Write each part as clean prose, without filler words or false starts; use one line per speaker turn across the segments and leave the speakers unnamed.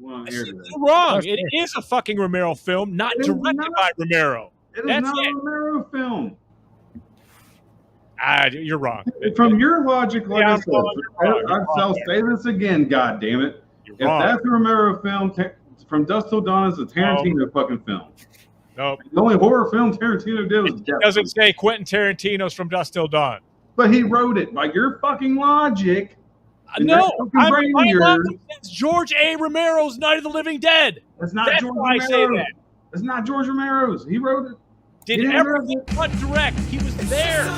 want to hear today.
You're wrong. It is a fucking Romero film, not directed by Romero.
It is not a Romero film.
You're wrong.
From your logic, like I said, I'll say this again, God damn it. If that's a Romero film, From Dusk Till Dawn is a Tarantino fucking film.
Nope.
The only horror film Tarantino did was
It doesn't say Quentin Tarantino's From Dusk Till Dawn.
But he wrote it. By your fucking logic.
No, my logic says George A. Romero's Night of the Living Dead.
That's not George Romero. I say that. It's not George Romero's. He wrote it.
Did everything but direct. He was there.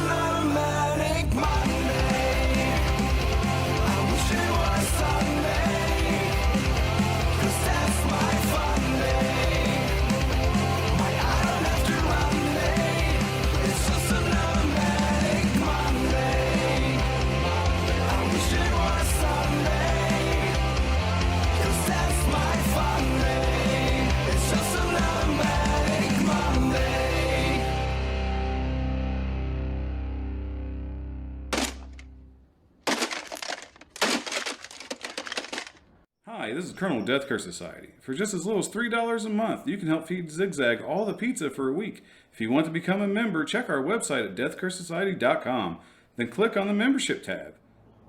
Hi, this is Colonel Deathcurse Society. For just as little as $3 a month, you can help feed Zigzag all the pizza for a week. If you want to become a member, check our website at deathcursesociety.com. Then click on the membership tab.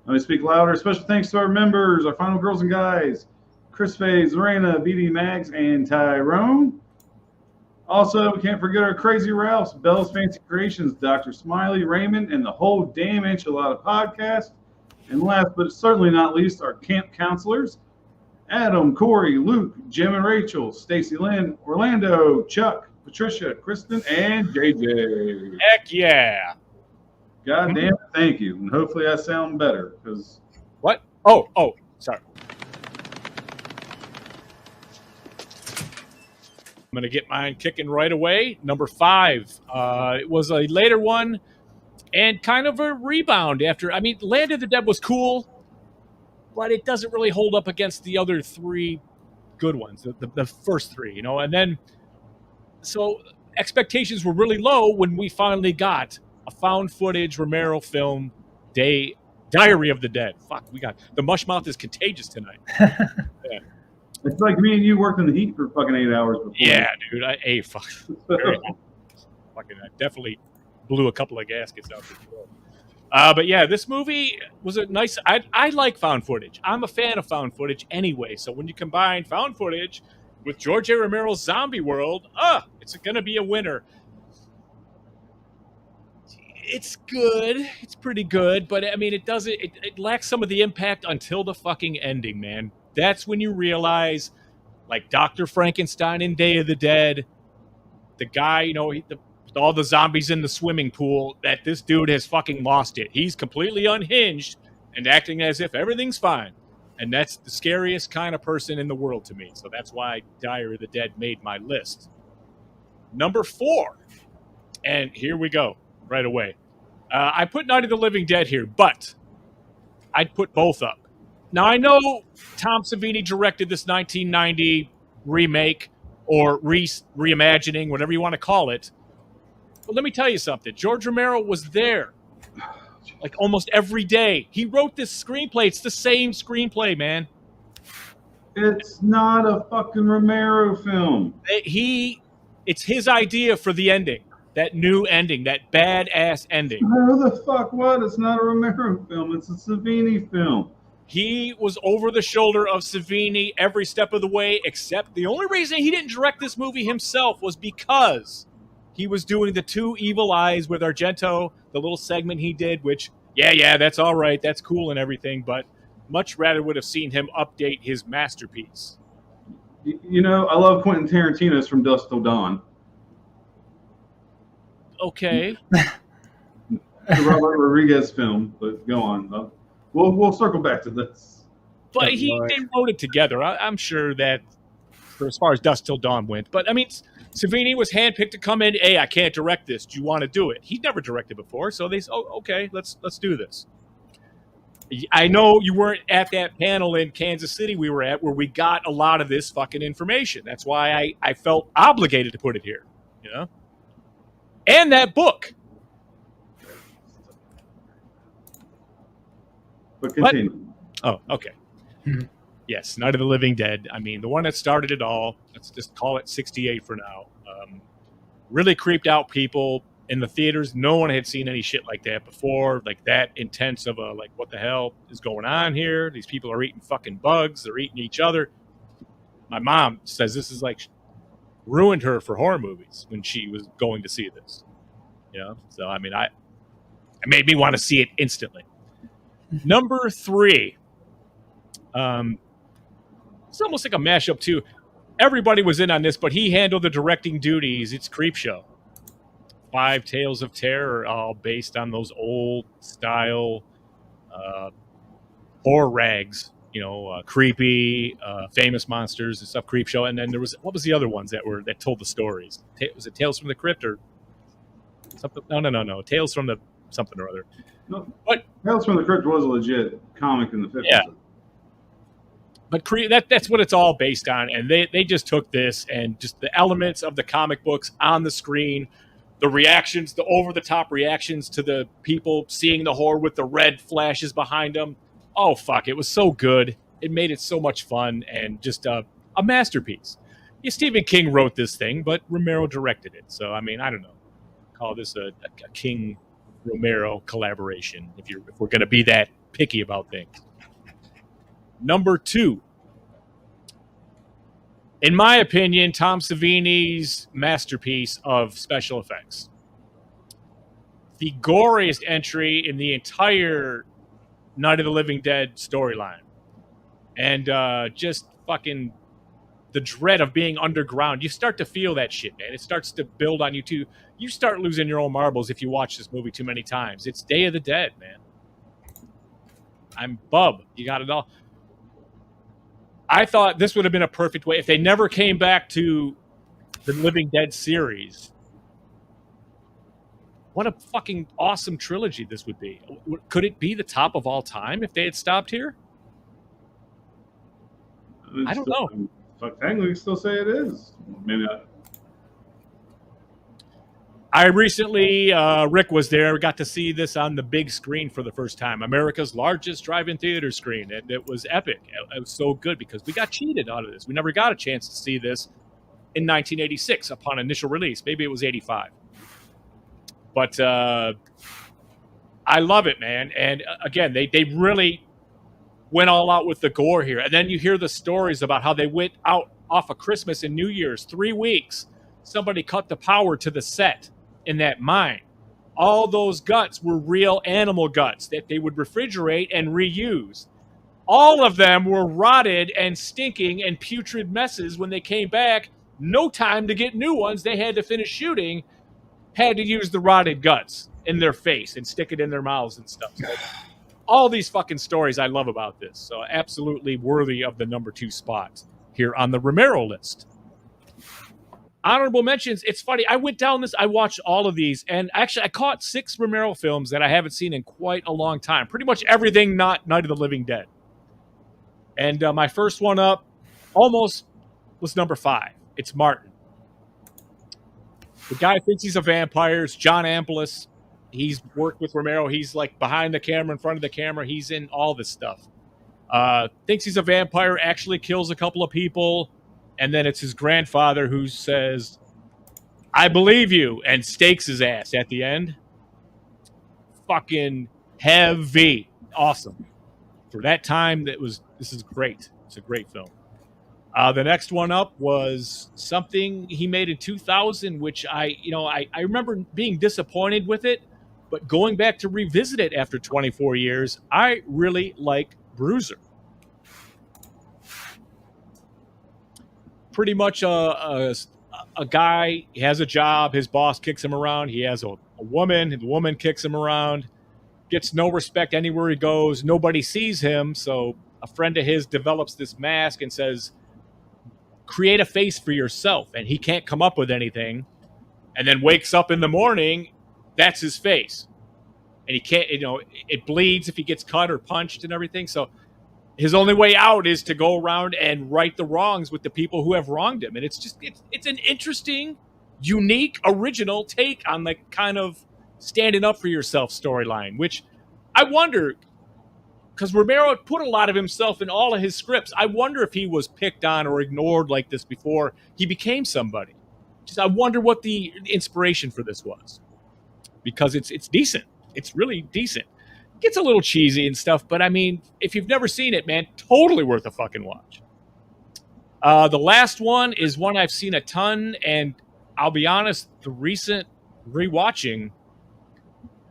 Let me speak louder. Special thanks to our members, our final girls and guys, Chris Faye, Lorena, BD Mags, and Tyrone. Also, we can't forget our crazy Ralphs, Bell's Fancy Creations, Dr. Smiley, Raymond, and the whole damn enchilada podcast. And last but certainly not least, our camp counselors, Adam, Corey, Luke, Jim and Rachel, Stacy Lynn, Orlando, Chuck, Patricia, Kristen, and JJ.
Heck yeah.
God damn it, thank you. And hopefully I sound better, because...
What? Oh, sorry. I'm going to get mine kicking right away. Number 5. It was a later one and kind of a rebound after... Land of the Dead was cool, but it doesn't really hold up against the other 3 good ones, the first 3, and then... So expectations were really low when we finally got a found footage Romero film, Diary of the Dead. Fuck, the mush mouth is contagious tonight. Yeah.
It's like me and you worked in the heat for fucking 8 hours before.
Yeah, dude. I definitely blew a couple of gaskets out the door. But yeah, this movie was a nice... I like found footage. I'm a fan of found footage anyway. So when you combine found footage with George A. Romero's Zombie World, it's going to be a winner. It's good. It's pretty good. But, it lacks some of the impact until the fucking ending, man. That's when you realize, like Dr. Frankenstein in Day of the Dead, the guy, all the zombies in the swimming pool, that this dude has fucking lost it. He's completely unhinged and acting as if everything's fine. And that's the scariest kind of person in the world to me. So that's why Diary of the Dead made my list. Number 4. And here we go right away. I put Night of the Living Dead here, but I'd put both up. Now, I know Tom Savini directed this 1990 remake or reimagining, whatever you want to call it. But let me tell you something. George Romero was there like almost every day. He wrote this screenplay. It's the same screenplay, man.
It's not a fucking Romero film.
It's his idea for the ending. That new ending, that badass ending.
Who the fuck what? It's not a Romero film. It's a Savini film.
He was over the shoulder of Savini every step of the way, except the only reason he didn't direct this movie himself was because he was doing the 2 Evil Eyes with Argento, the little segment he did, which, yeah, that's all right, that's cool and everything, but much rather would have seen him update his masterpiece.
I love Quentin Tarantino's From Dusk Till Dawn.
Okay.
The Robert Rodriguez film, but go on. We'll circle back to this.
But they wrote it together. I'm sure that for as far as Dusk Till Dawn went. But, Savini was handpicked to come in. Hey, I can't direct this. Do you want to do it? He'd never directed before, so they said, okay, let's do this. I know you weren't at that panel in Kansas City we were at where we got a lot of this fucking information. That's why I felt obligated to put it here, And that book.
But continue.
Oh, okay. Yes, Night of the Living Dead. I mean, the one that started it all. Let's just call it 68 for now. Really creeped out people in the theaters. No one had seen any shit like that before, like that intense of a, like, what the hell is going on here? These people are eating fucking bugs. They're eating each other. My mom says this is like ruined her for horror movies when she was going to see this. You know? So, I mean, it made me want to see it instantly. Number 3. It's almost like a mashup, too. Everybody was in on this, but he handled the directing duties. It's Creepshow. 5 Tales of Terror, all based on those old style horror rags. You know, creepy, famous monsters and stuff. Creepshow, and then there was, what was the other ones that told the stories? Was it Tales from the Crypt or something? No. Tales from the something or other.
No,
but
Tales from the Crypt was a legit comic in the 50s.
Yeah. But that's what it's all based on, and they just took this and just the elements of the comic books on the screen, the reactions, the over-the-top reactions to the people seeing the horror with the red flashes behind them. Oh, fuck, it was so good. It made it so much fun and just a masterpiece. Yeah, Stephen King wrote this thing, but Romero directed it. So, I mean, I don't know. Call this a King-Romero collaboration if we're going to be that picky about things. Number 2. In my opinion, Tom Savini's masterpiece of special effects. The goriest entry in the entire Night of the Living Dead storyline. And just fucking the dread of being underground. You start to feel that shit, man. It starts to build on you, too. You start losing your own marbles if you watch this movie too many times. It's Day of the Dead, man. I'm Bub. You got it all. I thought this would have been a perfect way if they never came back to the Living Dead series. What a fucking awesome trilogy this would be. Could it be the top of all time if they had stopped here? I don't know.
Technically, we can still say it is. Maybe not.
I recently, Rick was there. We got to see this on the big screen for the first time. America's largest drive-in theater screen. And it was epic. It was so good because we got cheated out of this. We never got a chance to see this in 1986 upon initial release. Maybe it was 85. But I love it, man. And again, they really went all out with the gore here. And then you hear the stories about how they went out off of Christmas and New Year's, 3 weeks. Somebody cut the power to the set in that mine. All those guts were real animal guts that they would refrigerate and reuse. All of them were rotted and stinking and putrid messes when they came back. No time to get new ones. They had to finish shooting, had to use the rotted guts in their face and stick it in their mouths and stuff. So all these fucking stories I love about this. So absolutely worthy of the number 2 spot here on the Romero list. Honorable mentions. It's funny. I went down this. I watched all of these, and actually, I caught 6 Romero films that I haven't seen in quite a long time. Pretty much everything not Night of the Living Dead. And my first one up almost was number 5. It's Martin. The guy thinks he's a vampire. It's John Amplis. He's worked with Romero. He's like behind the camera, in front of the camera. He's in all this stuff. Thinks he's a vampire. Actually kills a couple of people. And then it's his grandfather who says, "I believe you," and stakes his ass at the end. Fucking heavy. Awesome. For that time, this is great. It's a great film. The next one up was something he made in 2000, which I remember being disappointed with it, but going back to revisit it after 24 years, I really like Bruiser. Pretty much a guy, he has a job, his boss kicks him around, he has a woman, the woman kicks him around, gets no respect anywhere he goes, nobody sees him, so a friend of his develops this mask and says, create a face for yourself, and he can't come up with anything, and then wakes up in the morning, that's his face. And he can't, it bleeds if he gets cut or punched and everything, so his only way out is to go around and right the wrongs with the people who have wronged him. And it's an interesting, unique, original take on the kind of standing up for yourself storyline, which I wonder, because Romero put a lot of himself in all of his scripts. I wonder if he was picked on or ignored like this before he became somebody. Just, I wonder what the inspiration for this was, because it's decent. It's really decent. It gets a little cheesy and stuff, but I mean, if you've never seen it, man, totally worth a fucking watch. The last one is one I've seen a ton, and I'll be honest, the recent rewatching,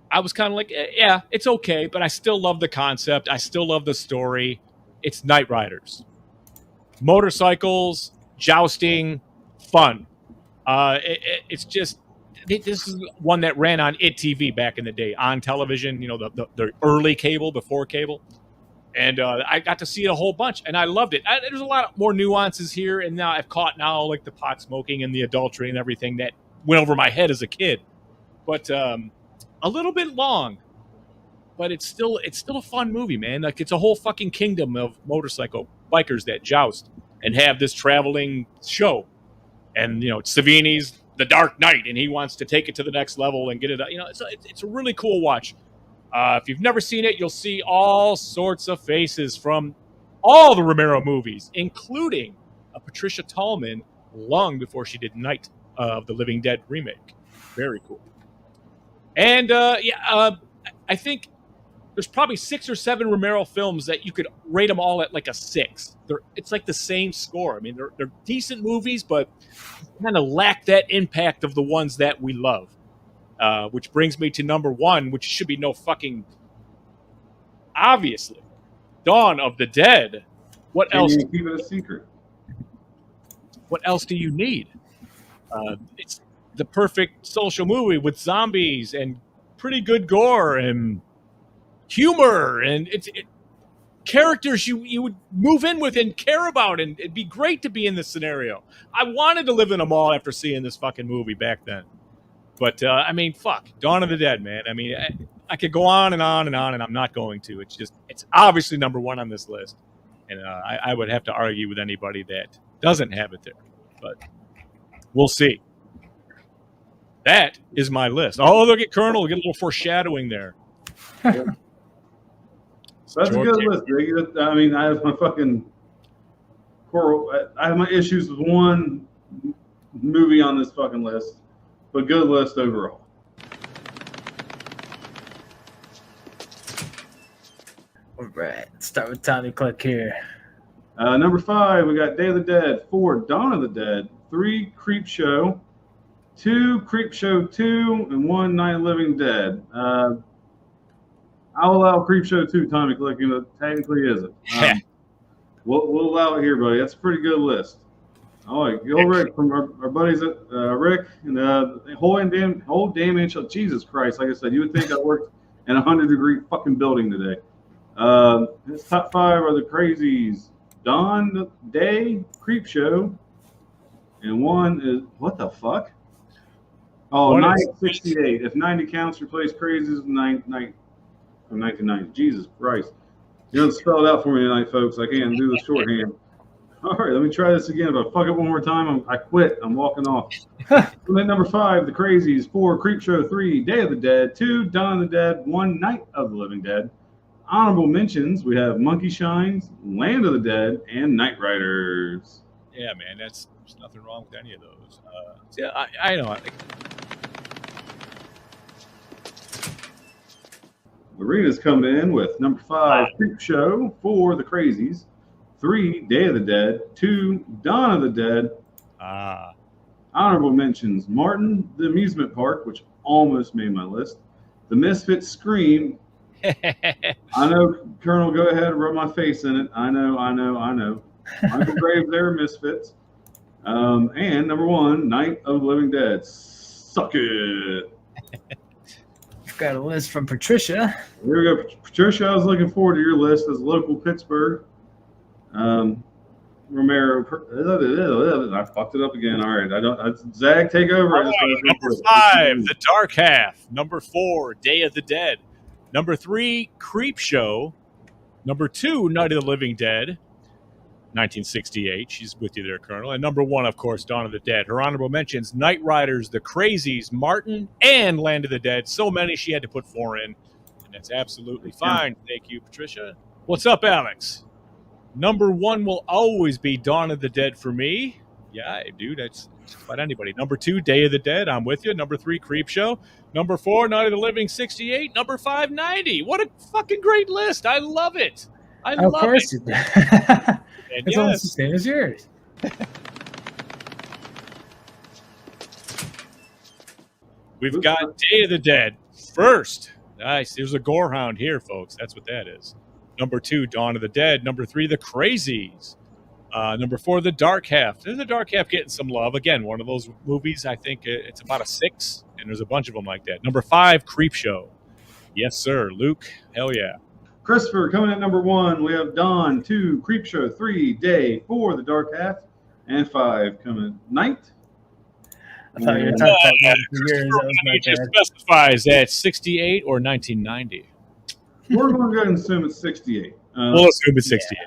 I was kind of like, yeah, it's okay, but I still love the concept. I still love the story. It's Knight Riders. Motorcycles, jousting, fun. It's just, this is one that ran on IT TV back in the day, on television, you know, the early cable, before cable. And I got to see it a whole bunch, and I loved it. There's a lot more nuances here, and now I've caught like the pot smoking and the adultery and everything that went over my head as a kid. But a little bit long, but it's still a fun movie, man. Like, it's a whole fucking kingdom of motorcycle bikers that joust and have this traveling show. And, you know, Savini's the Dark Knight, and he wants to take it to the next level and get it. You know, it's a really cool watch. If you've never seen it, you'll see all sorts of faces from all the Romero movies, including Patricia Tallman, long before she did Night of the Living Dead remake. Very cool. And I think there's probably 6 or 7 Romero films that you could rate them all at like a 6. It's like the same score. I mean, they're decent movies, but kind of lack that impact of the ones that we love. Which brings me to number 1, which should be no fucking... Obviously. Dawn of the Dead. What else?
Keep it a secret.
What else do you need? It's the perfect social movie with zombies and pretty good gore and humor, and it's characters you would move in with and care about, and it'd be great to be in this scenario. I wanted to live in a mall after seeing this fucking movie back then. But, I mean, fuck. Dawn of the Dead, man. I mean, I could go on and on and on, and I'm not going to. It's obviously number 1 on this list. And I would have to argue with anybody that doesn't have it there. But we'll see. That is my list. Oh, look at Colonel. Get a little foreshadowing there.
Yeah. So that's George, a good list, Big. I mean, I have my issues with one movie on this fucking list. But good list overall.
All right, let's start with Tommy Cluck here.
Number 5, we got Day of the Dead. 4, Dawn of the Dead. 3, Creep Show. 2, Creep Show 2, and 1, Night of the Living Dead. I'll allow Creep Show 2, Tommy Cluck. You know, technically isn't. We'll allow it here, buddy. That's a pretty good list. All right, go Rick from our buddies at Rick and whole damn inch of Jesus Christ. Like I said, you would think I worked in a 100-degree fucking building today. His top 5 are the Crazies, Dawn, Day, Creep Show, and 1 is what the fuck? Oh, Night 68. If 90 counts, replace Crazies with Night from 1990. Jesus Christ! You don't spell it out for me tonight, folks. I can't do the shorthand. All right, let me try this again. If I fuck it one more time, I quit. I'm walking off. Number 5, The Crazies. 4, Creep Show. 3, Day of the Dead. 2, Dawn of the Dead. 1, Night of the Living Dead. Honorable mentions, we have Monkey Shines, Land of the Dead, and Knight Riders.
Yeah, man, there's nothing wrong with any of those. Yeah, I know.
Marina's coming in with number 5, Creep Show. 4, The Crazies. 3, Day of the Dead. 2, Dawn of the Dead. Honorable mentions, Martin, the Amusement Park, which almost made my list. The Misfits Scream. I know, Colonel, go ahead and rub my face in it. I know. Michael Graves there, Misfits. And number 1, Night of the Living Dead. Suck it.
We've got a list from Patricia.
Here we go. Patricia, I was looking forward to your list as local Pittsburgh. Romero. I fucked it up again. All right. Zag, take over.
Right, number 5, The Dark Half. Number 4, Day of the Dead. Number 3, Creep Show. Number 2, Night of the Living Dead. 1968. She's with you there, Colonel. And number 1, of course, Dawn of the Dead. Her honorable mentions, Knight Riders, The Crazies, Martin, and Land of the Dead. So many she had to put 4 in. And that's absolutely fine. Thank you, Patricia. What's up, Alex? Number 1 will always be Dawn of the Dead for me. Yeah, dude, that's about anybody. Number 2, Day of the Dead. I'm with you. Number 3, Creepshow. Number 4, Night of the Living 68. Number 5, 90. What a fucking great list. I love it. I
Of
love
course
it.
you do.
And
It's almost the
yes,
same as yours.
we've got Day of the Dead first. Nice. There's a gorehound here, folks. That's what that is. Number 2, Dawn of the Dead. Number 3, The Crazies. Number 4, The Dark Half. There's The Dark Half getting some love. Again, one of those movies, I think it's about a 6, and there's a bunch of them like that. Number 5, Creepshow. Yes, sir. Luke, hell yeah.
Christopher, coming at number 1, we have Dawn, 2, Creepshow, 3, Day, 4, The Dark Half, and 5 coming Night.
I thought you were talking about yours. That was my
It just
bad.
specifies that 68 or 1990.
We're going to go and assume it's 68.
We'll assume it's 68.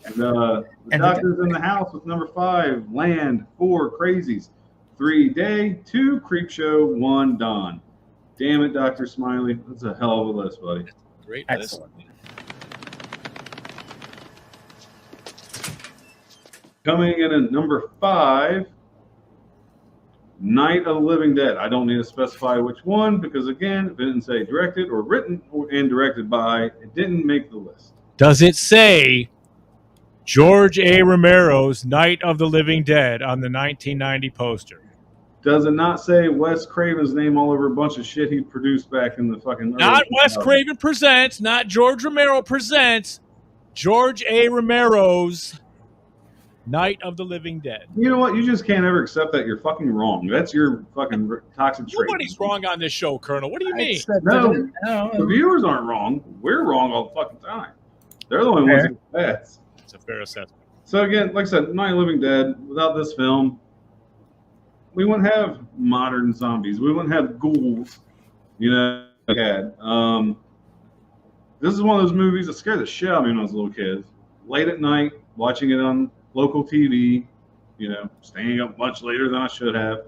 And the
And
doctor's in the house with number 5, Land, 4, Crazies, 3, Day, 2, Creepshow, 1, Dawn. Damn it, Dr. Smiley. That's a hell of a list, buddy.
Great list.
Excellent.
Coming in at number 5, Night of the Living Dead. I don't need to specify which one because, again, if it didn't say directed or written and directed by, it didn't make the list.
Does it say George A. Romero's Night of the Living Dead on the 1990 poster?
Does it not say Wes Craven's name all over a bunch of shit he produced back in the fucking...
Not
early
Wes
2000s?
Craven presents, not George Romero presents, George A. Romero's Night of the Living Dead.
You know what? You just can't ever accept that you're fucking wrong. That's your fucking toxic trait.
Nobody's wrong on this show, Colonel. What do you
I
mean?
accept
No.
it. No.
The viewers aren't wrong. We're wrong all the fucking time. They're the only ones
Fair.
who get bad.
It's a fair assessment.
So again, like I said, Night of the Living Dead, without this film, we wouldn't have modern zombies. We wouldn't have ghouls, you know, like we had. This is one of those movies that scared the shit out of me when I was a little kid. Late at night, watching it on local TV, you know, staying up much later than I should have.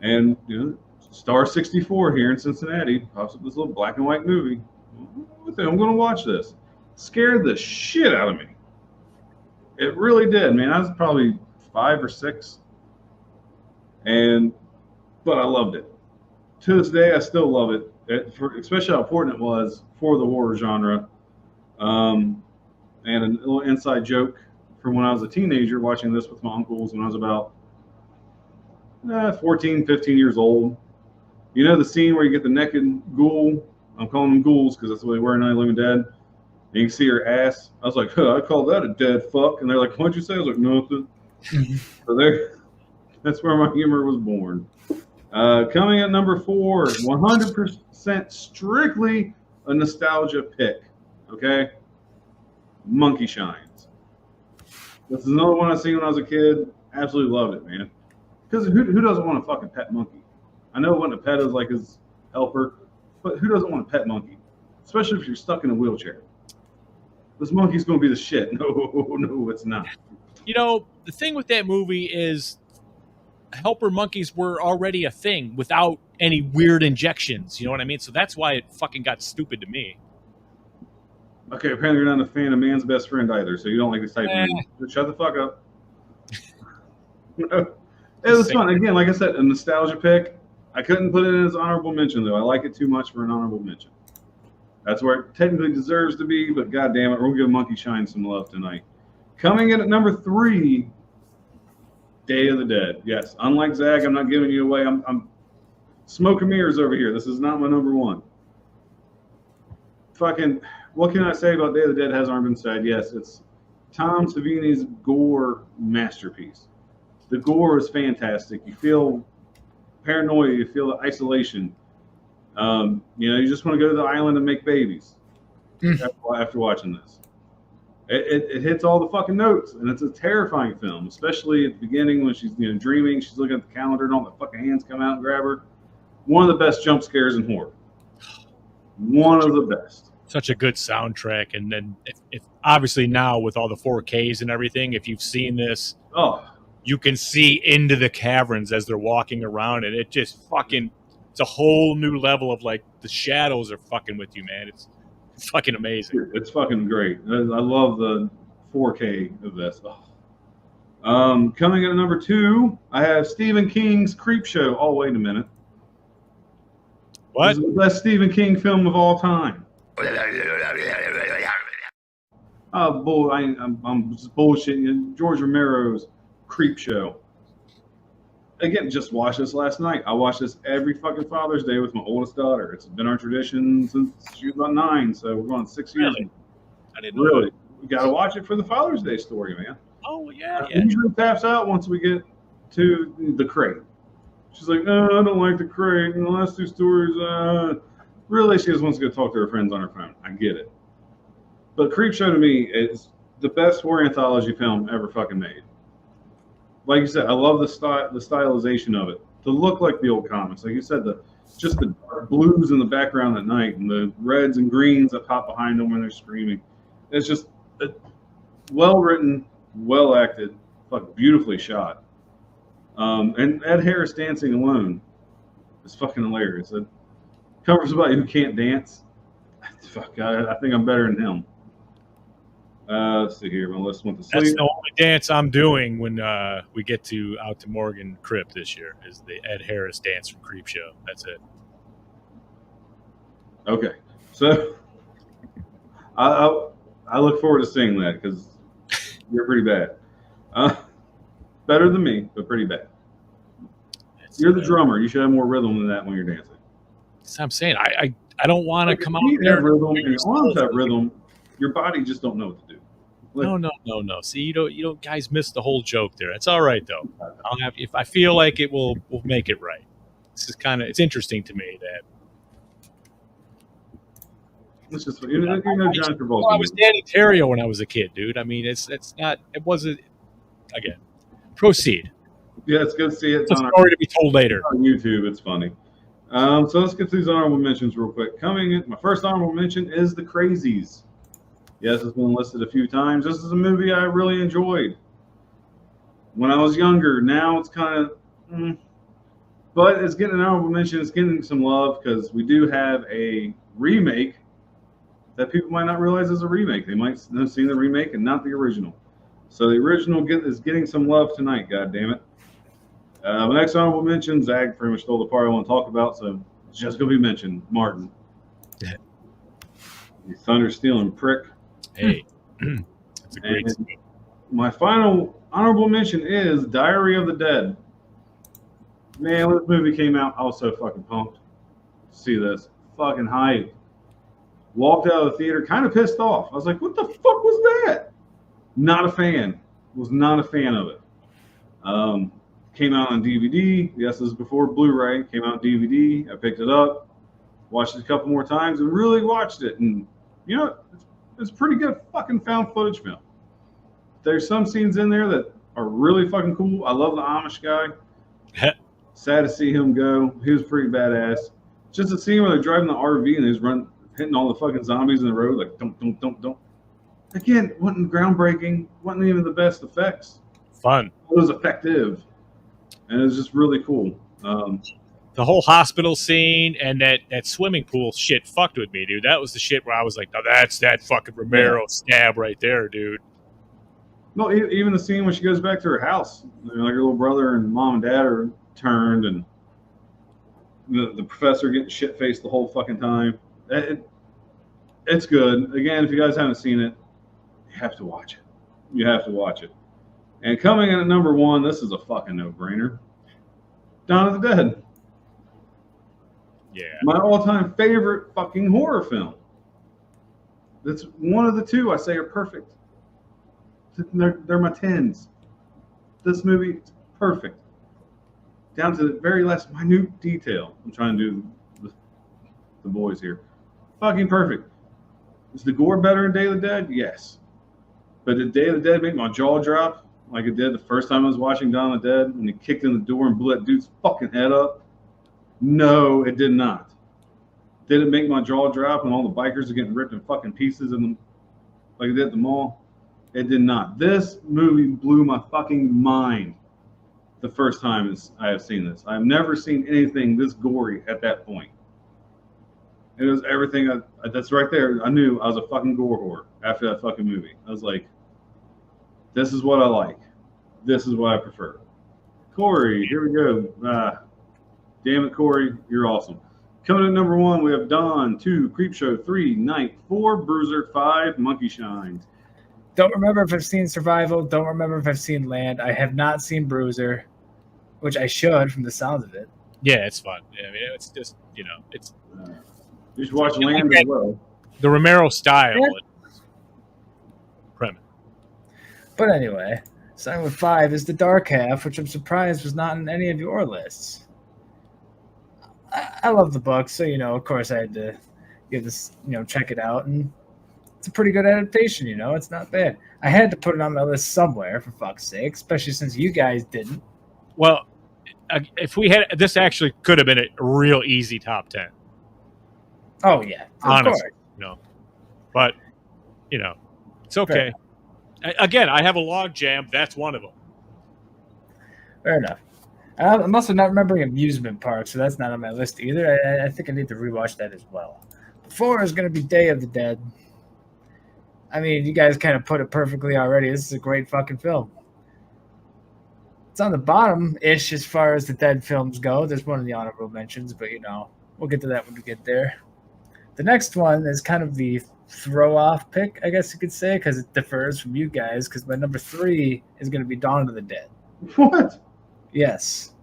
And, you know, Star 64 here in Cincinnati pops up this little black and white movie. I'm going to watch this. Scared the shit out of me. It really did, man. I was probably 5 or 6. But I loved it. To this day, I still love it, especially how important it was for the horror genre. And a little inside joke from when I was a teenager watching this with my uncles when I was about 14, 15 years old. You know the scene where you get the naked ghoul? I'm calling them ghouls because that's the way they were in Night of the Living Dead. And you can see her ass. I was like, I call that a dead fuck. And they're like, what'd you say? I was like, nothing. So that's where my humor was born. Coming at number 4, 100% strictly a nostalgia pick. Okay? Monkey Shines. This is another one I seen when I was a kid. Absolutely loved it, man. Because who doesn't want a fucking pet monkey? I know wanting a pet is like his helper, but who doesn't want a pet monkey? Especially if you're stuck in a wheelchair. This monkey's going to be the shit. No, it's not.
You know, the thing with that movie is helper monkeys were already a thing without any weird injections. You know what I mean? So that's why it fucking got stupid to me.
Okay, apparently you're not a fan of Man's Best Friend either, so you don't like this type of movie. Just shut the fuck up. It was fun. Again, like I said, a nostalgia pick. I couldn't put it in as honorable mention, though. I like it too much for an honorable mention. That's where it technically deserves to be, but god damn it, we're going to give Monkey Shine some love tonight. Coming in at number 3, Day of the Dead. Yes, unlike Zach, I'm not giving you away. I'm smoke and mirrors over here. This is not my number 1. Fucking, what can I say about Day of the Dead has already been said? Yes, it's Tom Savini's gore masterpiece. The gore is fantastic. You feel paranoia. You feel the isolation. You just want to go to the island and make babies after watching this. It hits all the fucking notes, and it's a terrifying film, especially at the beginning when she's dreaming. She's looking at the calendar, and all the fucking hands come out and grab her. One of the best jump scares in horror. One of the best.
Such a good soundtrack, and then if obviously now with all the 4Ks and everything, if you've seen this, you can see into the caverns as they're walking around, and it's a whole new level of like the shadows are fucking with you, man. It's fucking amazing.
It's fucking great. I love the 4K of this. Oh. Coming in at number 2, I have Stephen King's Creepshow. Oh, wait a minute.
What?
This is the best Stephen King film of all time. Oh, boy, I'm just bullshitting. George Romero's Creepshow. Again, just watched this last night. I watch this every fucking Father's Day with my oldest daughter. It's been our tradition since she was about 9, so we're going 6 years.
Really? I didn't know.
Really, we got to watch it for the Father's Day story, man.
Oh yeah.
It usually taps out once we get to the crate. She's like, "No, I don't like the crate. And the last 2 stories, really, she just wants to go talk to her friends on her phone." I get it. But Creepshow to me is the best horror anthology film ever fucking made. Like you said, I love the stylization of it. To look like the old comics. Like you said, just the dark blues in the background at night and the reds and greens that pop behind them when they're screaming. It's just well written, well acted, fucking beautifully shot. And Ed Harris dancing alone is fucking hilarious. It covers somebody who can't dance. Fuck, I think I'm better than him. Let's see here. My list went to sleep.
That's the only dance I'm doing when we get out to Morgan Crypt this year is the Ed Harris dance from Creepshow. That's it.
Okay, so I look forward to seeing that because you're pretty bad. Better than me, but pretty bad. You're the drummer. You should have more rhythm than that when you're dancing.
That's what I'm saying. I don't want to come out
you
there.
Have rhythm, and your arms have rhythm. Your body just don't know what to do. Like,
No. See, you don't. Guys miss the whole joke there. It's all right though. If I feel like it, we'll make it right. This is it's interesting to me that.
It's just John Travolta.
Well, I was Danny Terrio when I was a kid, dude. I mean, it's not. It wasn't. Again, proceed.
Yeah, it's good to see it.
It's a story to be told later
on YouTube. It's funny. So let's get to these honorable mentions real quick. Coming in, my first honorable mention is The Crazies. Yes, it's been listed a few times. This is a movie I really enjoyed when I was younger. Now it's kind of, but it's getting an honorable mention. It's getting some love because we do have a remake that people might not realize is a remake. They might have seen the remake and not the original. So the original is getting some love tonight. God damn it! My next honorable mention, Zach pretty much stole the part I want to talk about, so it's just going to be mentioned. Martin.
Yeah.
You thunder-stealing prick.
Hey, that's a great scene.
My final honorable mention is Diary of the Dead. Man, when this movie came out, I was so fucking pumped to see this. Fucking hyped. Walked out of the theater, kind of pissed off. I was like, what the fuck was that? Not a fan. Was not a fan of it. Came out on DVD. Yes, this is before Blu-ray. Came out on DVD. I picked it up, watched it a couple more times, and really watched it. And, you know, it's pretty good fucking found footage film. There's some scenes in there that are really fucking cool. I love the Amish guy. Sad to see him go. He was pretty badass. Just a scene where they're driving the RV and he's hitting all the fucking zombies in the road, like, don't. Again, wasn't groundbreaking. Wasn't even the best effects.
Fun.
It was effective. And it was just really cool.
The whole hospital scene and that swimming pool shit fucked with me, dude. That was the shit where I was like, no, that's that fucking Romero stab right there, dude.
No, even the scene when she goes back to her house, like her little brother and mom and dad are turned, and the professor getting shit-faced the whole fucking time. It's good. Again, if you guys haven't seen it, you have to watch it. You have to watch it. And coming in at number 1, this is a fucking no-brainer. Dawn of the Dead.
Yeah.
My all-time favorite fucking horror film. That's one of the 2 I say are perfect. They're my 10s. This movie is perfect. Down to the very last minute detail. I'm trying to do the boys here. Fucking perfect. Is the gore better than Day of the Dead? Yes. But did Day of the Dead make my jaw drop like it did the first time I was watching Dawn of the Dead when he kicked in the door and blew that dude's fucking head up? No, it did not. Did it make my jaw drop when all the bikers are getting ripped in fucking pieces like it did at the mall? It did not. This movie blew my fucking mind the first time I have seen this. I've never seen anything this gory at that point. It was everything. That's right there. I knew I was a fucking gore whore after that fucking movie. I was like, this is what I like. This is what I prefer. Corey, here we go. Damn it, Corey, you're awesome. Coming in number 1, we have Dawn, 2, Creepshow, 3, Night, 4, Bruiser, 5, Monkey Shines.
Don't remember if I've seen Survival. Don't remember if I've seen Land. I have not seen Bruiser, which I should from the sound of it.
Yeah, it's fun. I mean, it's just it's
You should watch Land as well.
the Romero style.
Yeah.
Premise.
But anyway, starting with 5 is The Dark Half, which I'm surprised was not in any of your lists. I love the book, so of course I had to give this, check it out, and it's a pretty good adaptation. It's not bad. I had to put it on my list somewhere, for fuck's sake, especially since you guys didn't.
Well, if we had this, actually could have been a real easy top 10.
Oh yeah,
honestly, but it's okay. Again, I have a log jam. That's one of them.
Fair enough. I'm also not remembering Amusement Park, so that's not on my list either. I think I need to rewatch that as well. 4 is going to be Day of the Dead. I mean, you guys kind of put it perfectly already. This is a great fucking film. It's on the bottom-ish as far as the Dead films go. There's one of the honorable mentions, but, we'll get to that when we get there. The next one is kind of the throw-off pick, I guess you could say, because it differs from you guys, because my number 3 is going to be Dawn of the Dead.
What?
Yes.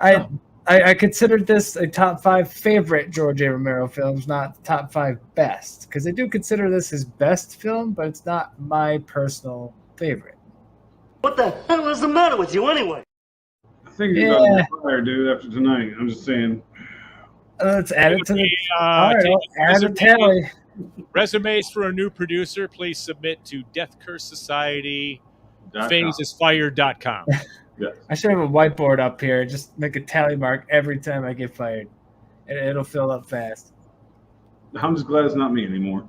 I considered this a top 5 favorite George A. Romero films, not top 5 best, because I do consider this his best film, but it's not my personal favorite.
What the hell is the matter with you anyway?
I think you're going to fire, dude, after tonight. I'm just saying.
Let's add it to the... all right, add a tally.
Resumes for a new producer, please submit to deathcursesociety.com.
Yes.
I should have a whiteboard up here. Just make a tally mark every time I get fired. And it'll fill up fast.
I'm just glad it's not me anymore.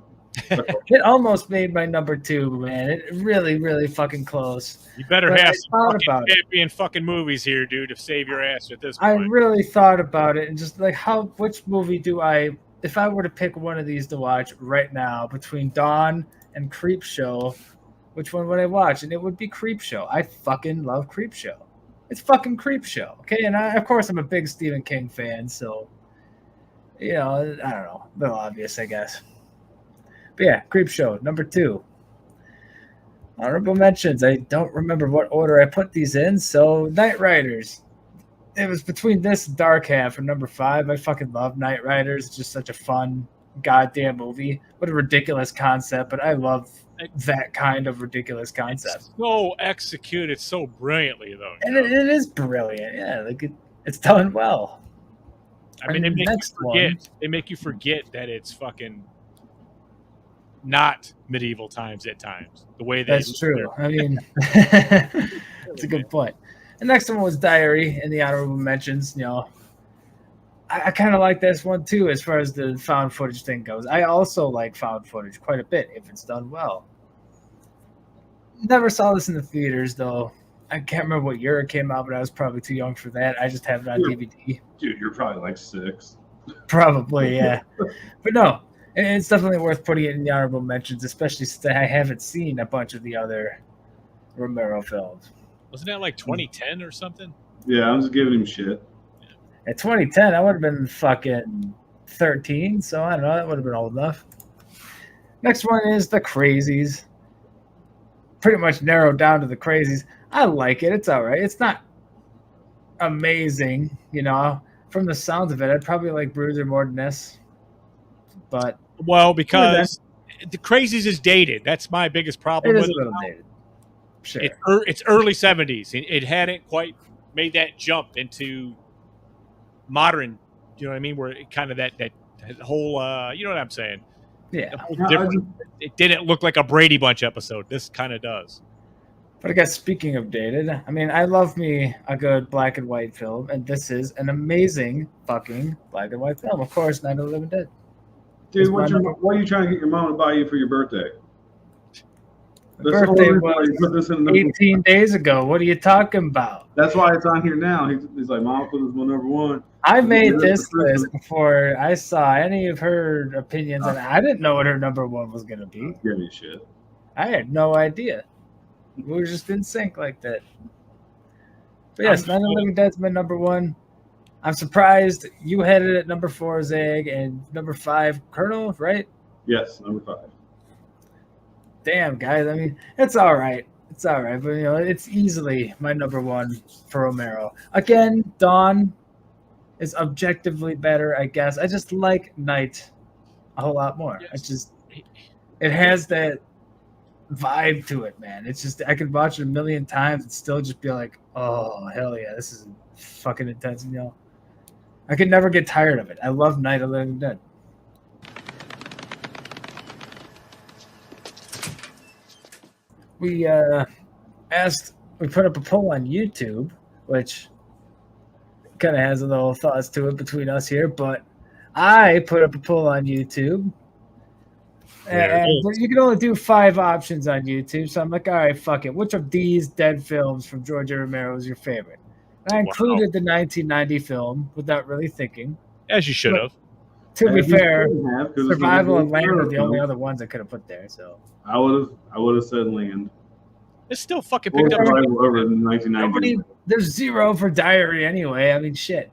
It almost made my number 2, man. It really, really fucking close.
You better
But
have some fucking champion fucking movies here, dude, to save your ass at this point.
I really thought about it and just like which movie do if I were to pick one of these to watch right now between Dawn and Creepshow, which one would I watch? And it would be Creepshow. I fucking love Creepshow. It's fucking Creepshow. Okay, and of course I'm a big Stephen King fan, so I don't know, a little obvious, I guess. But yeah, Creepshow, number 2. Honorable mentions. I don't remember what order I put these in, so Night Riders. It was between this and Dark Half for number 5. I fucking love Night Riders. It's just such a fun goddamn movie. What a ridiculous concept, but I love that kind of ridiculous concept.
It's so executed so brilliantly, though.
And it is brilliant. Yeah, like it's done well.
I mean, they make you forget that it's fucking not medieval times at times. The way
that's true. I mean, that's a good point. The next one was Diary in the honorable mentions. I kind of like this one too, as far as the found footage thing goes. I also like found footage quite a bit if it's done well. Never saw this in the theaters though. I can't remember what year it came out, but I was probably too young for that. I just have it on DVD.
Dude, you're probably like 6.
Probably, yeah. But no, it's definitely worth putting it in the honorable mentions, especially since I haven't seen a bunch of the other Romero films.
Wasn't that like 2010 or something?
Yeah, I'm just giving him shit.
At 2010, I would have been fucking 13, so I don't know. That would have been old enough. Next one is The Crazies. Pretty much narrowed down to The Crazies. I like it. It's all right. It's not amazing, From the sounds of it, I'd probably like Bruiser more than this. But
because The Crazies is dated. That's my biggest problem.
It is a little dated. Sure.
It's early 70s. It hadn't quite made that jump into modern, you know what I mean? Where it kind of that whole, you know what I'm saying?
Yeah.
It didn't look like a Brady Bunch episode. This kind of does.
But I guess speaking of dated, I mean, I love me a good black and white film, and this is an amazing fucking black and white film. Of course, Night of the Living Dead.
Dude, what are you trying to get your mom to buy you for your birthday?
My birthday
You
was
put this in the
18 days ago. What are you talking about?
That's why it's on here now. He's like, Mom, put this one number one.
I made
Yeah,
this
for Christmas.
list before I saw any of her opinions, and I didn't know what her number one was going to be.
Give me shit.
I had no idea. We were just in sync like that. But yes, Night of the Living Dead's my number one. I'm surprised you had it at number 4, Zag, and number 5, Colonel, right?
Yes, number 5.
Damn, guys. I mean, it's all right. It's all right. But, you know, it's easily my number one for Romero. Again, Dawn is objectively better, I guess. I just like Night a whole lot more.
Yes.
It has that vibe to it, man. It's just, I could watch it a million times and still just be like, oh, hell yeah, this is fucking intense, you know. I could never get tired of it. I love Night of the Living Dead. We put up a poll on YouTube, which kind of has a little thoughts to it between us here, but I put up a poll on YouTube. And you can only do 5 options on YouTube, so I'm like, all right, fuck it. Which of these Dead films from George A. Romero is your favorite? And I included the 1990 film without really thinking.
As you should have.
To be fair,
have,
Survival and Land are the only other ones I could have put there. So
I would have said Land.
It's still fucking picked up.
Over in 1990.
There's 0 for Diary anyway. I mean, shit.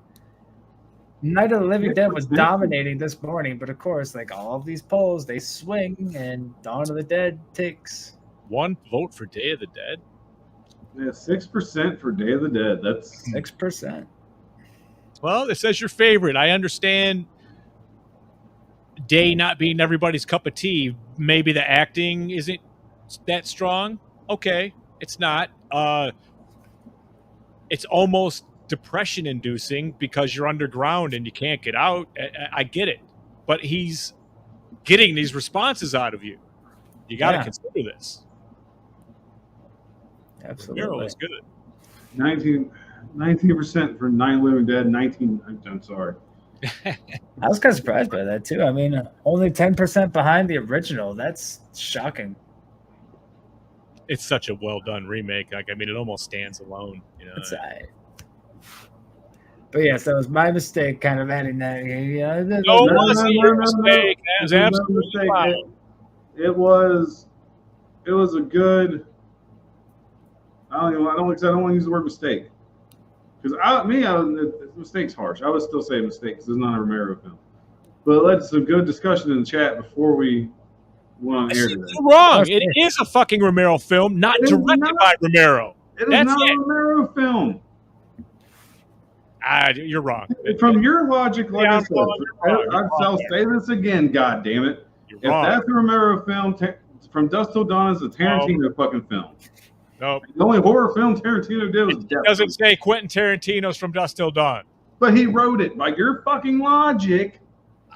Night of the Living Dead was dominating this morning, but of course, like all of these polls, they swing, and Dawn of the Dead takes
1 vote for Day of the Dead.
Yeah, 6% for Day of the Dead. That's
6%.
Well, it says your favorite. I understand Day not being everybody's cup of tea. Maybe the acting isn't that strong. Okay, it's not. It's almost depression inducing because you're underground and you can't get out. I get it, but he's getting these responses out of you. You got to consider this.
Absolutely.
Romero is good.
19% for Night of the Living Dead. 19. I'm sorry.
I was kind of surprised by that too. I mean, only 10% behind the original. That's shocking.
It's such a well done remake. Like, I mean, it almost stands alone. You know.
It's But yes, that was my mistake, kind of adding that. Yeah,
no, it wasn't your mistake. That was absolutely fine.
It was a good. I don't want to use the word mistake because mistake's harsh. I would still say mistake because it's not a Romero film. But it led to some good discussion in the chat before we went on air today.
You're wrong. It is a fucking Romero film, not directed by Romero.
It is not a Romero film.
You're wrong.
From your logic, like I said, I'll say this again, God damn it. If that's a Romero film, From Dusk Till Dawn is a Tarantino fucking film.
Nope.
The only horror film Tarantino did was
It doesn't say Quentin Tarantino's From Dusk Till Dawn.
But he wrote it. By your fucking logic.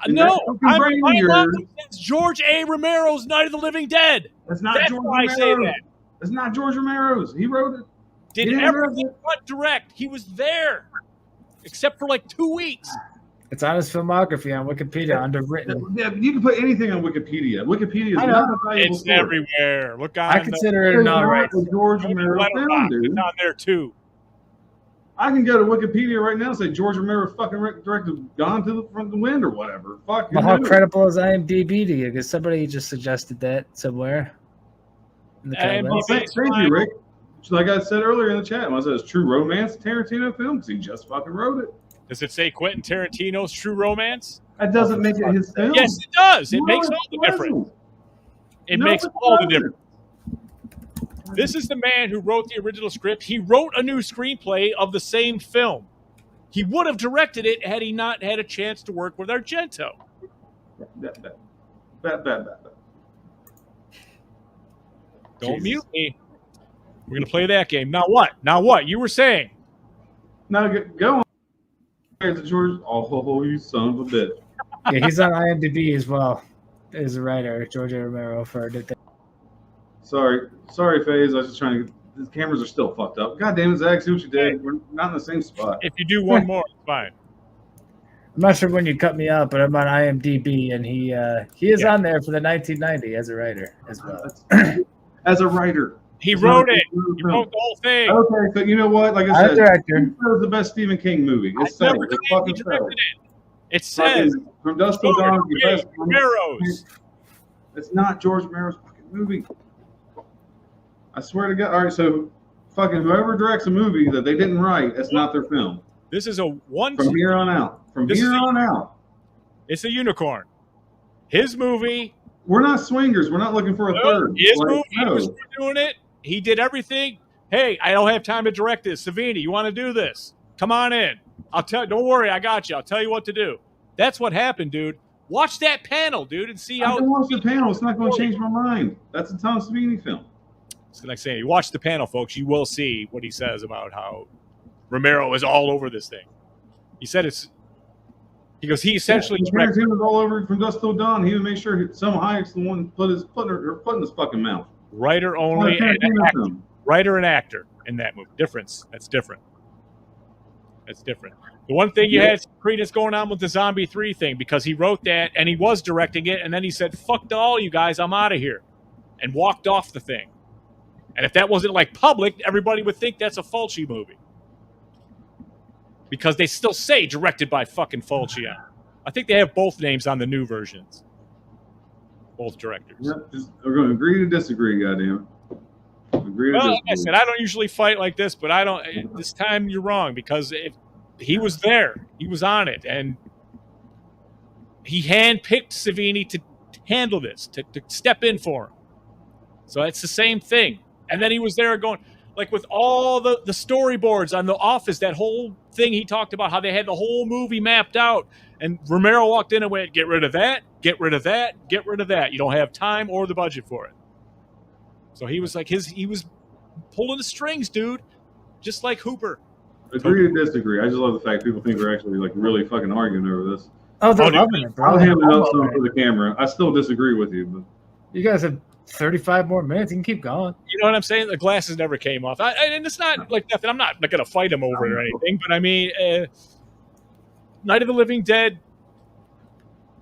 No, my logic says George A. Romero's Night of the Living Dead.
That's George
why I say that.
That's not George Romero's. He wrote it.
Did everything but direct. He was there. Except for like 2 weeks.
It's on his filmography on Wikipedia, underwritten.
Yeah, you can put anything on Wikipedia. Wikipedia is not a valuable
It's everywhere. Look on.
I consider it an alright.
George Romero film, dude.
It's on there too.
I can go to Wikipedia right now and say George Romero fucking directed Gone from the Wind or whatever. Fuck.
Well, how credible is IMDb to you? Because somebody just suggested that somewhere. In the comments.
Thank you, Rick. Like I said earlier in the chat, I said it's True Romance Tarantino film because he just fucking wrote it.
Does it say Quentin Tarantino's True Romance?
That doesn't make it his film.
Yes, it does. It makes all the difference. It makes all the difference. This is the man who wrote the original script. He wrote a new screenplay of the same film. He would have directed it had he not had a chance to work with Argento. Don't mute me. We're going to play that game. Now what? You were saying.
Now go on. George. Oh, you son of a bitch.
Yeah, he's on IMDb as well as a writer, George A. Romero, for the thing.
Sorry, FaZe. I was just trying to. The cameras are still fucked up. God damn it, Zach. See what you did. We're not in the same spot.
If you do one more, it's fine.
I'm not sure when you cut me out, but I'm on IMDb, and he is on there for the 1990 as a writer as well.
as a writer.
He
It's
wrote
not a
it.
film.
He wrote the whole thing.
Okay, so you know what? Like I
I'm a
said,
director.
it was the best Stephen King movie.
I
It's
never
settled. It's
claimed he
fucking settled.
directed it. It says
Fucking From Dusk Till Dawn is the best.
Romero's.
It's not George Romero's fucking movie. I swear to God. All right, so fucking whoever directs a movie that they didn't write, it's not their film.
This is a one.
From here on out. From
This
here
is a-
on out.
It's a unicorn. His movie.
We're not swingers. We're not looking for a third.
His
Like,
movie.
no.
Was doing it. He did everything. Hey, I don't have time to direct this. Savini, you want to do this? Come on in. I'll tell. Don't worry, I got you. I'll tell you what to do. That's what happened, dude. Watch that panel, dude, and see
I
how.
can watch the panel. It's not going to change my mind. That's a Tom Savini film.
So like saying, you watch the panel, folks, you will see what he says about how Romero is all over this thing. He said it's. He goes. He essentially.
Yeah, Tarantino was all over From Dusk Till Dawn. He would make sure Selma Hayek's the one put his foot in his fucking mouth.
Writer only, and actor, writer and actor in that movie. Difference. That's different. That's different. The one thing you had credence going on with the Zombie 3 thing, because he wrote that and he was directing it, and then he said, "Fuck to all you guys, I'm out of here," and walked off the thing. And if that wasn't like public, everybody would think that's a Fulci movie. Because they still say directed by fucking Fulci. I think they have both names on the new versions. Both directors.
Yep, we're going to agree to disagree, goddamn. Agree to
Well,
disagree.
like I said, I don't usually fight like this, but I don't. This time you're wrong, because if he was there, he was on it, and he handpicked Savini to handle this, to step in for him. So it's the same thing. And then he was there going, like with all the storyboards on The Office, that whole thing he talked about, how they had the whole movie mapped out. And Romero walked in and went, "Get rid of that, get rid of that, get rid of that. You don't have time or the budget for it." So he was like, he was pulling the strings, dude, just like Hooper.
Agree to disagree. I just love the fact people think we're actually like really fucking arguing over this.
Oh, they're
Oh, dude.
loving it, bro.
I'll hand it
I'm
up
loving
some
it.
for the camera. I still disagree with you, but
You guys have 35 more minutes. You can keep going.
You know what I'm saying? The glasses never came off. And it's not like nothing. I'm not going to fight him over it or anything. But I mean, Night of the Living Dead.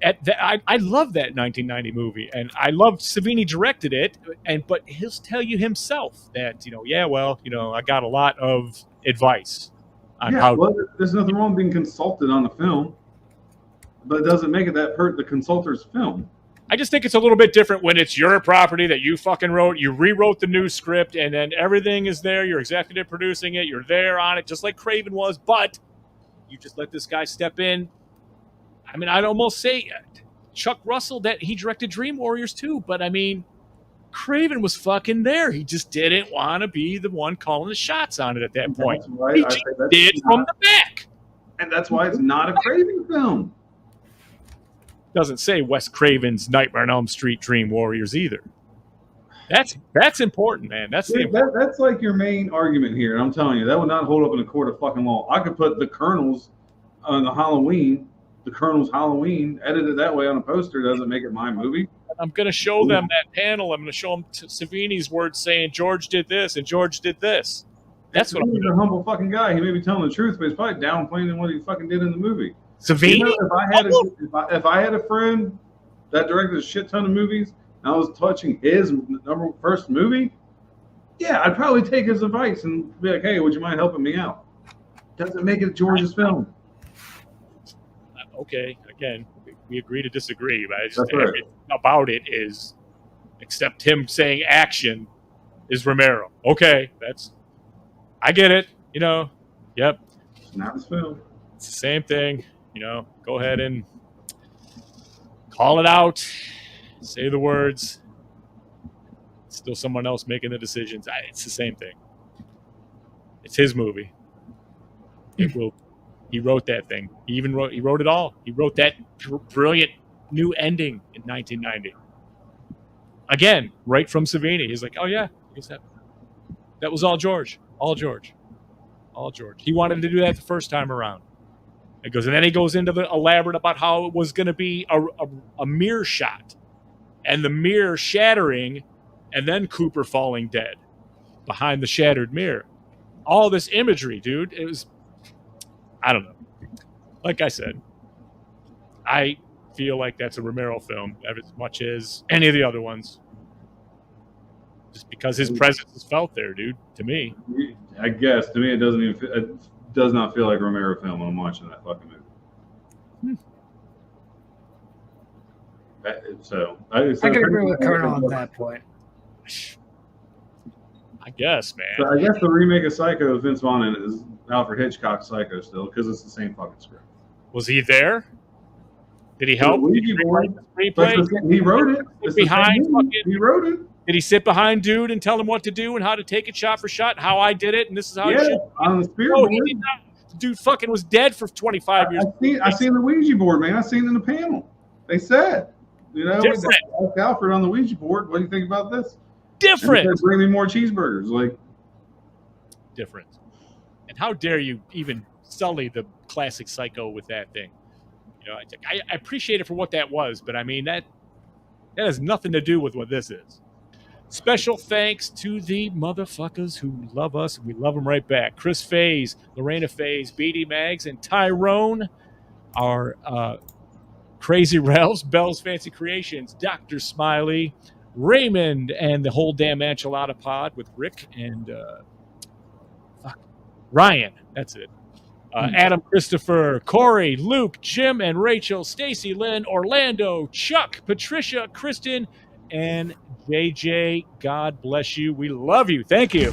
I love that 1990 movie, and I love Savini directed it. But he'll tell you himself that I got a lot of advice on how.
well, there's nothing wrong with being consulted on the film, but it doesn't make it that hurt the consulter's film.
I just think it's a little bit different when it's your property that you fucking wrote. You rewrote the new script, and then everything is there. You're executive producing it. You're there on it, just like Craven was. But you just let this guy step in. I mean, I'd almost say Chuck Russell, that he directed Dream Warriors too. But I mean, Craven was fucking there. He just didn't want to be the one calling the shots on it at that point.
That's why
He
I
just
say that's
did from
not-
the back.
and that's why it's not a Craven film.
Doesn't say Wes Craven's Nightmare on Elm Street Dream Warriors either. That's important, man. That's the
That's like your main argument here. And I'm telling you, that would not hold up in a court of fucking law. I could put the Colonel's on the Colonel's Halloween, edited that way on a poster. Doesn't make it my movie.
I'm going to show them that panel. I'm going to show them Savini's words saying George did this and George did this. That's what I'm
He's
going
a humble fucking guy. He may be telling the truth, but he's probably downplaying what he fucking did in the movie.
to. Savini?
You know, if I had a friend that directed a shit ton of movies, and I was touching his first movie, yeah, I'd probably take his advice and be like, "Hey, would you mind helping me out?" Doesn't make it George's film.
Okay, again, we agree to disagree, but I just
That's right.
everything about it is, except him saying action, is Romero. Okay, I get it. Yep,
It's not his film.
it's the same thing. Go ahead and call it out, say the words. It's still someone else making the decisions. It's the same thing. It's his movie. He wrote that thing. He wrote it all. He wrote that brilliant new ending in 1990. Again, right from Savini. He's like, "Oh yeah, I guess that was all George. All George. All George." He wanted to do that the first time around. And then he goes into the elaborate about how it was going to be a mirror shot, and the mirror shattering, and then Cooper falling dead behind the shattered mirror. All this imagery, dude. It was, I don't know. Like I said, I feel like that's a Romero film as much as any of the other ones. Just because his presence is felt there, dude. To me,
I guess to me it doesn't even. It does not feel like a Romero film when I'm watching that fucking movie. So
I can agree with Colonel on that point.
I guess, man.
So I guess the remake of Psycho with Vince Vaughn in it is Alfred Hitchcock's Psycho still because it's the same fucking script.
Was he there? Did he help? Did he write the screenplay?
He wrote it. It's
Behind fucking,
he wrote it.
Did he sit behind dude and tell him what to do and how to take it shot for shot? How I did it, and this is how it should.
On the spirit
No,
board.
he did not. Dude fucking was dead for 25 years.
I seen the Ouija board, man. I seen it in the panel. They said,
Different.
Alfred on the Ouija board. What do you think about this?
Different.
And bring me more cheeseburgers. Like
different. And how dare you even sully the classic Psycho with that thing? I appreciate it for what that was, but I mean that has nothing to do with what this is. Special thanks to the motherfuckers who love us, and we love them right back. Chris Faze, Lorena Faze, BD Mags, and Tyrone, our Crazy Ralphs, Bell's Fancy Creations, Dr. Smiley, Raymond, and the whole damn enchilada pod with Rick and Ryan. That's it. Adam, Christopher, Corey, Luke, Jim, and Rachel, Stacy, Lynn, Orlando, Chuck, Patricia, Kristen, and JJ. God bless you. We love you. Thank you.